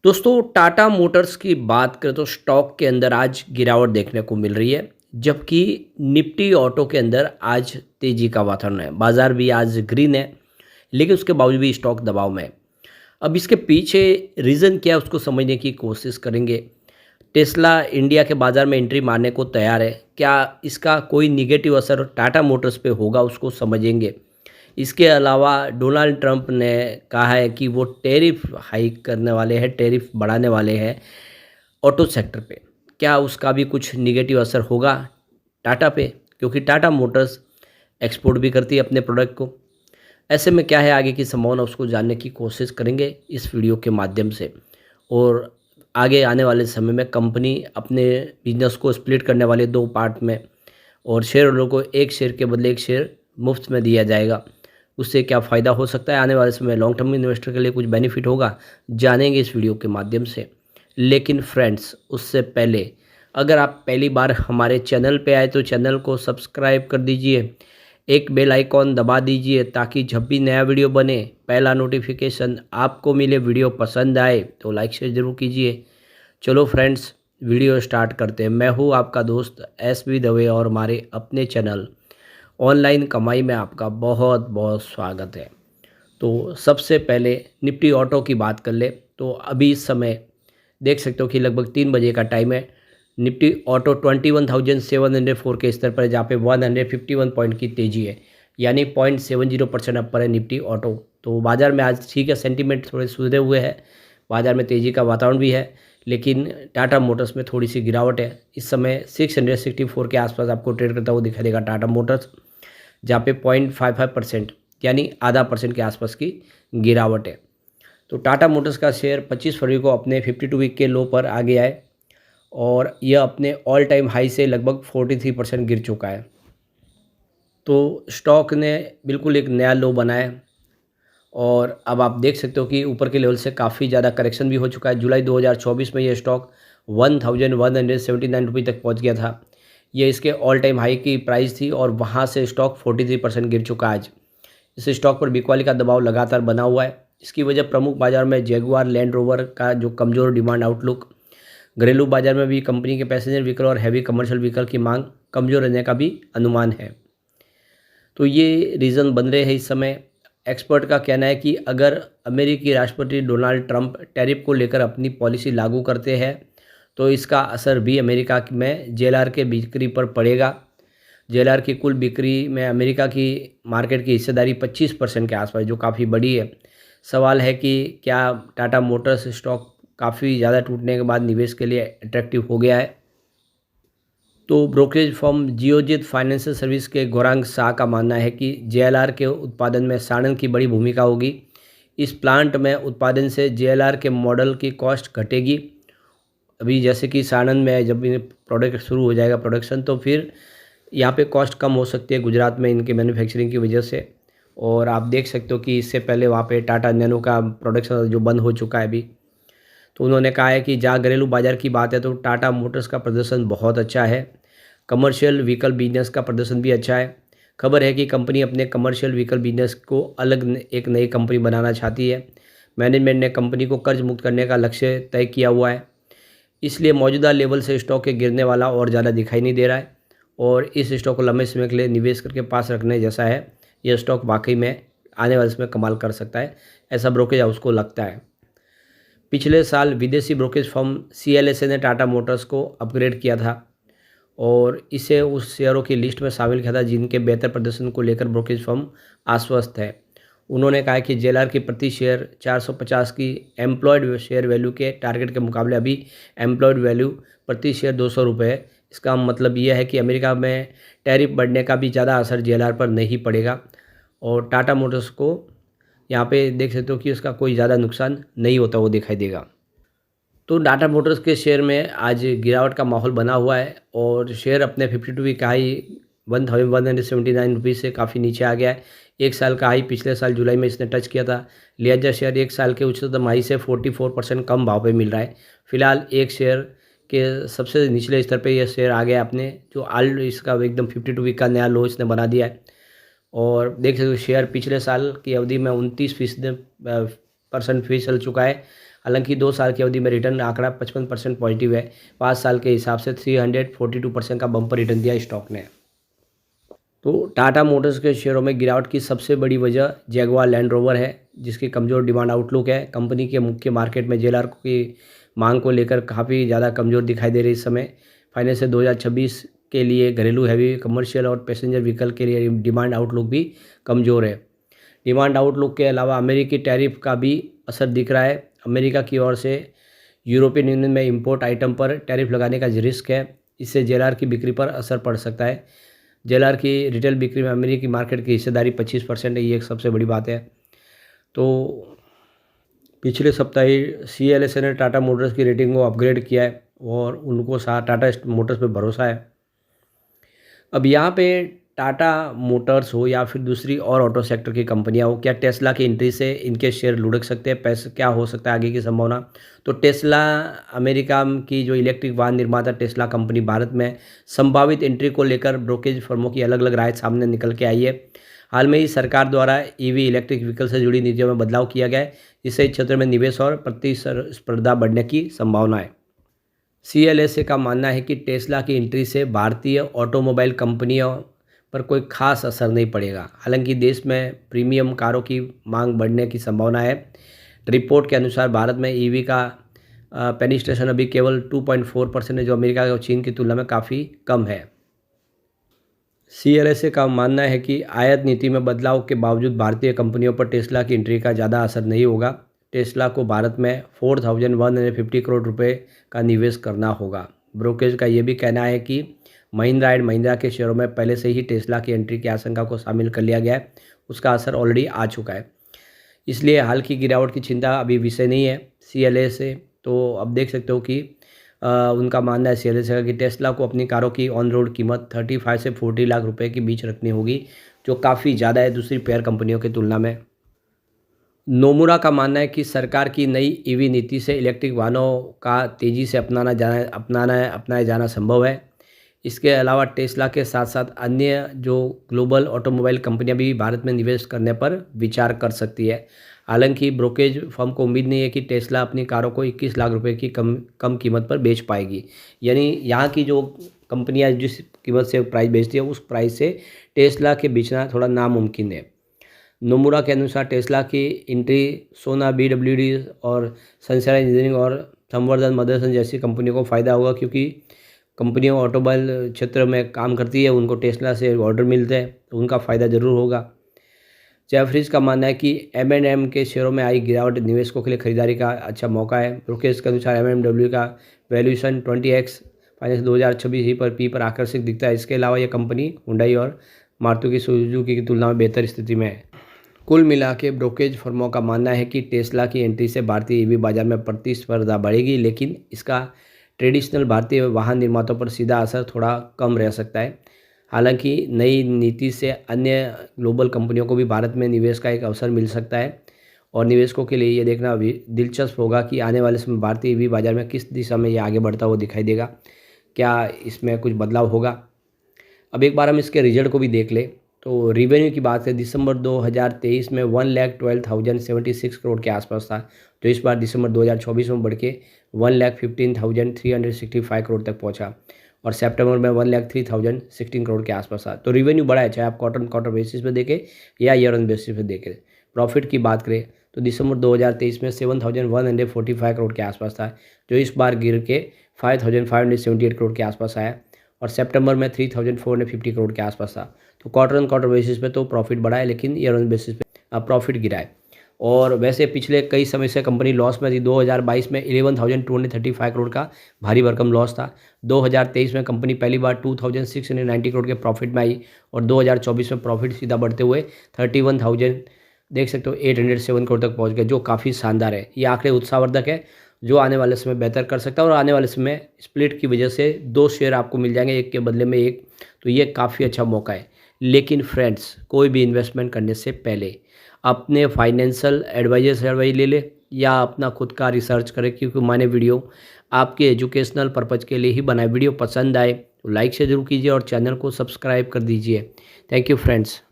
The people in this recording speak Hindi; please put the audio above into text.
दोस्तों टाटा मोटर्स की बात करें तो स्टॉक के अंदर आज गिरावट देखने को मिल रही है। जबकि निफ्टी ऑटो के अंदर आज तेजी का वातावरण है। बाजार भी आज ग्रीन है, लेकिन उसके बावजूद भी स्टॉक दबाव में है। अब इसके पीछे रीज़न क्या है उसको समझने की कोशिश करेंगे। टेस्ला इंडिया के बाज़ार में एंट्री मारने को तैयार है। क्या इसका कोई निगेटिव असर टाटा मोटर्स पे होगा उसको समझेंगे। इसके अलावा डोनाल्ड ट्रंप ने कहा है कि वो टैरिफ हाइक करने वाले हैं, टैरिफ बढ़ाने वाले हैं ऑटो सेक्टर पे। क्या उसका भी कुछ निगेटिव असर होगा टाटा पे? क्योंकि टाटा मोटर्स एक्सपोर्ट भी करती है अपने प्रोडक्ट को। ऐसे में क्या है आगे की संभावना उसको जानने की कोशिश करेंगे इस वीडियो के माध्यम से। और आगे आने वाले समय में कंपनी अपने बिजनेस को स्प्लिट करने वाले 2 पार्ट में, और शेयर होल्डर को एक शेयर के बदले एक शेयर मुफ्त में दिया जाएगा। उससे क्या फ़ायदा हो सकता है आने वाले समय में, लॉन्ग टर्म इन्वेस्टर के लिए कुछ बेनिफिट होगा, जानेंगे इस वीडियो के माध्यम से। लेकिन फ्रेंड्स उससे पहले अगर आप पहली बार हमारे चैनल पे आए तो चैनल को सब्सक्राइब कर दीजिए, एक बेल आइकॉन दबा दीजिए ताकि जब भी नया वीडियो बने पहला नोटिफिकेशन आपको मिले। वीडियो पसंद आए तो लाइक शेयर ज़रूर कीजिए। चलो फ्रेंड्स वीडियो स्टार्ट करते हैं। मैं हूँ आपका दोस्त एस.बी. दवे और हमारे अपने चैनल ऑनलाइन कमाई में आपका बहुत बहुत स्वागत है। तो सबसे पहले निफ्टी ऑटो की बात कर ले तो अभी इस समय देख सकते हो कि लगभग 3 बजे का टाइम है। निफ्टी ऑटो 21,704 के स्तर पर है, जहाँ पे 151 पॉइंट की तेज़ी है, यानी 0.70% अप पर है निफ्टी ऑटो। तो बाज़ार में आज ठीक है, सेंटीमेंट थोड़े सुधरे हुए हैं, बाज़ार में तेज़ी का वातावरण भी है। लेकिन टाटा मोटर्स में थोड़ी सी गिरावट है। इस समय 664 के आसपास आपको ट्रेड करता हुआ दिखाई देगा टाटा मोटर्स, जहाँ पे 0.55% यानी आधा परसेंट के आसपास की गिरावट है। तो टाटा मोटर्स का शेयर 25 फरवरी को अपने 52 वीक के लो पर आ गया है, और यह अपने ऑल टाइम हाई से लगभग 43% गिर चुका है। तो स्टॉक ने बिल्कुल एक नया लो बनाया है, और अब आप देख सकते हो कि ऊपर के लेवल से काफ़ी ज़्यादा करेक्शन भी हो चुका है। जुलाई 2024 में ये स्टॉक 1179 रुपये तक पहुंच गया था। ये इसके ऑल टाइम हाई की प्राइस थी, और वहां से स्टॉक 43% गिर चुका है आज। इस स्टॉक पर बिकवाली का दबाव लगातार बना हुआ है। इसकी वजह प्रमुख बाजार में जैगुआर लैंड रोवर का जो कमज़ोर डिमांड आउटलुक, घरेलू बाजार में भी कंपनी के पैसेंजर व्हीकल और हैवी कमर्शियल व्हीकल की मांग कमज़ोर रहने का भी अनुमान है। तो ये रीज़न बन रहे हैं इस समय। एक्सपर्ट का कहना है कि अगर अमेरिकी राष्ट्रपति डोनाल्ड ट्रंप टैरिफ को लेकर अपनी पॉलिसी लागू करते हैं तो इसका असर भी अमेरिका में जेएलआर के बिक्री पर पड़ेगा। जेएलआर की कुल बिक्री में अमेरिका की मार्केट की हिस्सेदारी 25% के आसपास, जो काफ़ी बड़ी है। सवाल है कि क्या टाटा मोटर्स स्टॉक काफ़ी ज़्यादा टूटने के बाद निवेश के लिए अट्रैक्टिव हो गया है। तो brokerage firm Geojit financial service के गौरांग शाह का मानना है कि जेएलआर के उत्पादन में साणंद की बड़ी भूमिका होगी। इस प्लांट में उत्पादन से जेएलआर के मॉडल की कॉस्ट घटेगी। अभी जैसे कि साणंद में जब प्रोडक्ट शुरू हो जाएगा प्रोडक्शन, तो फिर यहाँ पे कॉस्ट कम हो सकती है गुजरात में इनके मैन्युफैक्चरिंग की वजह से। और आप देख सकते हो कि इससे पहले वहाँ पे टाटा नैनो का प्रोडक्शन जो बंद हो चुका है अभी। तो उन्होंने कहा है कि जहाँ घरेलू बाजार की बात है तो टाटा मोटर्स का प्रदर्शन बहुत अच्छा है। कमर्शियल व्हीकल बिजनेस का प्रदर्शन भी अच्छा है। खबर है कि कंपनी अपने कमर्शियल व्हीकल बिजनेस को एक नई कंपनी बनाना चाहती है। मैनेजमेंट ने कंपनी को कर्ज मुक्त करने का लक्ष्य तय किया हुआ है, इसलिए मौजूदा लेवल से स्टॉक के गिरने वाला और ज़्यादा दिखाई नहीं दे रहा है। और इस स्टॉक को लंबे समय के लिए निवेश करके पास रखने जैसा है। यह स्टॉक वाकई में आने वाले समय कमाल कर सकता है, ऐसा ब्रोकरेज हाउस को लगता है। पिछले साल विदेशी ब्रोकरेज फर्म सीएलएसए ने टाटा मोटर्स को अपग्रेड किया था, और इसे उस शेयरों की लिस्ट में शामिल किया था जिनके बेहतर प्रदर्शन को लेकर ब्रोकरेज फर्म आश्वस्त है। उन्होंने कहा कि जेएलआर की प्रति शेयर 450 की एम्प्लॉयड शेयर वैल्यू के टारगेट के मुकाबले अभी एम्प्लॉयड वैल्यू प्रति शेयर 200 रुपये है। इसका मतलब यह है कि अमेरिका में टैरिफ बढ़ने का भी ज़्यादा असर जेएलआर पर नहीं पड़ेगा, और टाटा मोटर्स को यहाँ पे देख सकते हो कि उसका कोई ज़्यादा नुकसान नहीं होता वो दिखाई देगा। तो टाटा मोटर्स के शेयर में आज गिरावट का माहौल बना हुआ है, और शेयर अपने 52 वीक का हाई 1179 रुपीज़ से काफ़ी नीचे आ गया है। एक साल का हाई पिछले साल जुलाई में इसने टच किया था। लिहाजा शेयर एक साल के उच्चतम हाई से 44% कम भाव पे मिल रहा है। फिलहाल एक शेयर के सबसे निचले स्तर पे यह शेयर आ गया अपने जो आल इसका एकदम 52 वीक का नया लो इसने बना दिया है। और देख सकते हो शेयर पिछले साल की अवधि में 29% फीस चल चुका है। हालांकि 2 साल की अवधि में रिटर्न आंकड़ा 55% पॉजिटिव है। 5 साल के हिसाब से 342% का बम्पर रिटर्न दिया स्टॉक ने। तो टाटा मोटर्स के शेयरों में गिरावट की सबसे बड़ी वजह जैगुआर लैंड रोवर है, जिसकी कमज़ोर डिमांड आउटलुक है। कंपनी के मुख्य मार्केट में जेलआर की मांग को लेकर काफ़ी ज़्यादा कमज़ोर दिखाई दे रही है इस समय। फाइनेंस से 2026 के लिए घरेलू हैवी कमर्शियल और पैसेंजर व्हीकल के लिए डिमांड आउटलुक भी कमज़ोर है। डिमांड आउटलुक के अलावा अमेरिकी टैरिफ का भी असर दिख रहा है। अमेरिका की ओर से यूरोपियन यूनियन में इंपोर्ट आइटम पर टैरिफ लगाने का रिस्क है। इससे जेलआर की बिक्री पर असर पड़ सकता है। जेलआर की रिटेल बिक्री में अमेरिकी मार्केट की हिस्सेदारी 25% है, ये एक सबसे बड़ी बात है। तो पिछले सप्ताह ही CLSA ने टाटा मोटर्स की रेटिंग को अपग्रेड किया है और उनको टाटा मोटर्स पे भरोसा है। अब यहाँ पे टाटा मोटर्स हो या फिर दूसरी और ऑटो सेक्टर की कंपनियां हो, क्या टेस्ला की एंट्री से इनके शेयर लुढ़क सकते हैं? पैसे क्या हो सकता है आगे की संभावना? तो टेस्ला, अमेरिका की जो इलेक्ट्रिक वाहन निर्माता टेस्ला कंपनी, भारत में संभावित एंट्री को लेकर ब्रोकेज फर्मों की अलग अलग राय सामने निकल के आई है। हाल में ही सरकार द्वारा EV इलेक्ट्रिक व्हीकल से जुड़ी नीतियों में बदलाव किया गया है, जिससे इस क्षेत्र में निवेश और प्रतिस्पर्धा बढ़ने की संभावना है। CLSA का मानना है कि टेस्ला की एंट्री से भारतीय ऑटोमोबाइल कंपनियों पर कोई खास असर नहीं पड़ेगा। हालांकि देश में प्रीमियम कारों की मांग बढ़ने की संभावना है। रिपोर्ट के अनुसार भारत में EV का पेनिट्रेशन अभी केवल 2.4% है, जो अमेरिका और चीन की तुलना में काफ़ी कम है। CLSA का मानना है कि आयात नीति में बदलाव के बावजूद भारतीय कंपनियों पर टेस्ला की एंट्री का ज़्यादा असर नहीं होगा। टेस्ला को भारत में 4,150 करोड़ रुपए का निवेश करना होगा। ब्रोकरेज का ये भी कहना है कि महिंद्रा एंड महिंद्रा के शेयरों में पहले से ही टेस्ला की एंट्री की आशंका को शामिल कर लिया गया है, उसका असर ऑलरेडी आ चुका है। इसलिए हाल की गिरावट की चिंता अभी विषय नहीं है CLSA। तो अब देख सकते हो कि उनका मानना है CLSA का कि टेस्ला को अपनी कारों की ऑन रोड कीमत 35 से 40 लाख रुपए के बीच रखनी होगी, जो काफ़ी ज़्यादा है दूसरी पेयर कंपनियों की तुलना में। नोमुरा का मानना है कि सरकार की नई EV नीति से इलेक्ट्रिक वाहनों का तेज़ी से अपनाया जाना संभव है। इसके अलावा टेस्ला के साथ साथ अन्य जो ग्लोबल ऑटोमोबाइल कंपनियां भी भारत में निवेश करने पर विचार कर सकती है। हालांकि ब्रोकरेज फर्म को उम्मीद नहीं है कि टेस्ला अपनी कारों को 21 लाख रुपए की कम कीमत पर बेच पाएगी। यानी यहाँ की जो कंपनियां जिस कीमत से प्राइस बेचती है, उस प्राइस से टेस्ला के बेचना थोड़ा नामुमकिन है। नोमुरा के अनुसार टेस्ला की एंट्री सोना, BWD और सनशाइन इंजीनियरिंग और संवर्धन मदरसन जैसी कंपनियों को फ़ायदा होगा, क्योंकि कंपनियों ऑटोमोबाइल क्षेत्र में काम करती है, उनको टेस्ला से ऑर्डर मिलते हैं, तो उनका फ़ायदा ज़रूर होगा। जेफरीज का मानना है कि M&M के शेयरों में आई गिरावट निवेशकों के लिए खरीदारी का अच्छा मौका है। ब्रोकरेज के अनुसार MMW का वैल्यूएशन 20x फाइनेंस 2026 ही पर P पर आकर्षक दिखता है। इसके अलावा यह कंपनी हुंडई और मारुति सुजुकी की तुलना में बेहतर स्थिति में है। कुल मिला के ब्रोकरेज फर्मों का मानना है कि टेस्ला की एंट्री से भारतीय EV बाजार में प्रतिस्पर्धा बढ़ेगी, लेकिन इसका ट्रेडिशनल भारतीय वाहन निर्माताओं पर सीधा असर थोड़ा कम रह सकता है। हालांकि नई नीति से अन्य ग्लोबल कंपनियों को भी भारत में निवेश का एक अवसर मिल सकता है, और निवेशकों के लिए ये देखना भी दिलचस्प होगा कि आने वाले समय भारतीय EV बाजार में किस दिशा में ये आगे बढ़ता हुआ दिखाई देगा। क्या इसमें कुछ बदलाव होगा? अब एक बार हम इसके रिजल्ट को भी देख ले। तो रिवेन्यू की बात है, दिसंबर 2023 में 1,12,076 करोड़ के आसपास था, जो इस बार दिसंबर 2024 में बढ़ के 1,15,365 करोड़ तक पहुंचा, और सितंबर में 1,03,016 करोड़ के आसपास था। तो रिवेन्यू बढ़ा है, चाहे आप क्वार्टर बेसिस पे देखें या ईयर ऑन बेसिस पे देखें। प्रॉफिट की बात करें तो दिसंबर 2023 में 7,145 करोड़ के आसपास था, जो इस बार गिर के 5,578 करोड़ के आसपास आया, और सितंबर में 3,450 करोड़ के आसपास था। तो क्वार्टर बेसिस पे तो प्रॉफिट बढ़ा है, लेकिन ईयर ऑन बेसिस पे प्रॉफिट गिरा है। और वैसे पिछले कई समय से कंपनी लॉस में थी। 2022 में 11,235 करोड़ का भारी भरकम लॉस था। 2023 में कंपनी पहली बार 2,690 करोड़ के प्रॉफिट में आई, और 2024 में प्रॉफिट सीधा बढ़ते हुए 31,000 देख सकते हो 807 करोड़ तक पहुंच गए, जो काफ़ी शानदार है। ये आंकड़े उत्साहवर्धक है, जो आने वाले समय बेहतर कर सकता है, और आने वाले समय स्प्लिट की वजह से 2 शेयर आपको मिल जाएंगे, एक के बदले में एक, तो ये काफ़ी अच्छा मौका है। लेकिन फ्रेंड्स, कोई भी इन्वेस्टमेंट करने से पहले अपने फाइनेंशियल एडवाइजर से एडवाइस ले ले या अपना खुद का रिसर्च करें, क्योंकि मैंने वीडियो आपके एजुकेशनल पर्पज़ के लिए ही बनाए। वीडियो पसंद आए तो लाइक से जरूर कीजिए और चैनल को सब्सक्राइब कर दीजिए। Thank you friends.